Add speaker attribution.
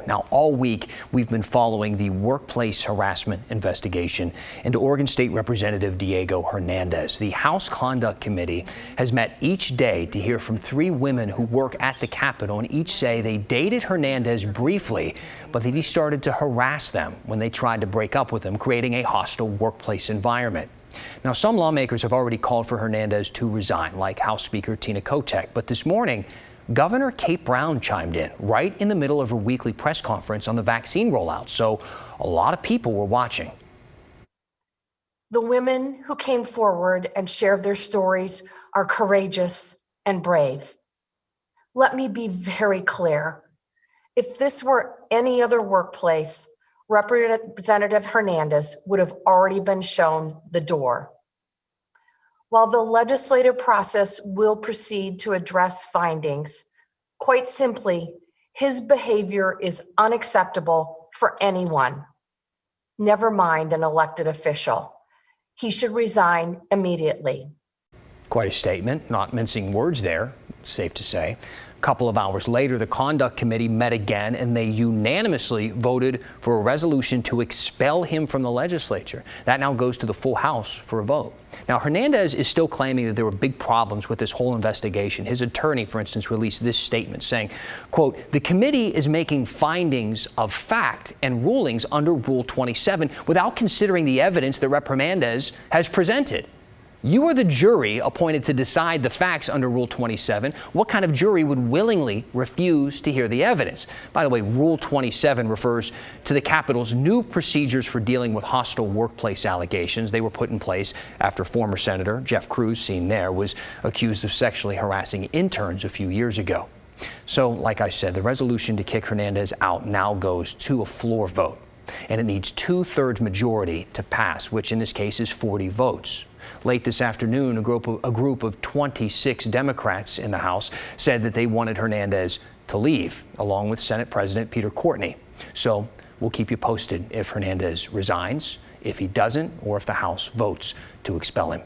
Speaker 1: Now, all week, we've been following the workplace harassment investigation into Oregon State Representative Diego Hernandez. The House Conduct Committee has met each day to hear from 3 women who work at the Capitol, and each say they dated Hernandez briefly, but that he started to harass them when they tried to break up with him, creating a hostile workplace environment. Now, some lawmakers have already called for Hernandez to resign, like House Speaker Tina Kotek. But this morning, Governor Kate Brown chimed in right in the middle of her weekly press conference on the vaccine rollout. So a lot of people were watching.
Speaker 2: The women who came forward and shared their stories are courageous and brave. Let me be very clear. If this were any other workplace, Representative Hernandez would have already been shown the door. While the legislative process will proceed to address findings, quite simply, his behavior is unacceptable for anyone, never mind an elected official. He should resign immediately.
Speaker 1: Quite a statement, not mincing words there, safe to say. A couple of hours later, the Conduct Committee met again, and they unanimously voted for a resolution to expel him from the legislature. That now goes to the full House for a vote. Now, Hernandez is still claiming that there were big problems with this whole investigation. His attorney, for instance, released this statement saying, quote, "The committee is making findings of fact and rulings under Rule 27 without considering the evidence that Rep. Hernandez has presented. You are the jury appointed to decide the facts under Rule 27. What kind of jury would willingly refuse to hear the evidence?" By the way, Rule 27 refers to the Capitol's new procedures for dealing with hostile workplace allegations. They were put in place after former Senator Jeff Cruz, seen there, was accused of sexually harassing interns a few years ago. So, like I said, the resolution to kick Hernandez out now goes to a floor vote, and it needs 2/3 majority to pass, which in this case is 40 votes. Late this afternoon, a group of 26 Democrats in the House said that they wanted Hernandez to leave, along with Senate President Peter Courtney. So we'll keep you posted if Hernandez resigns, if he doesn't, or if the House votes to expel him.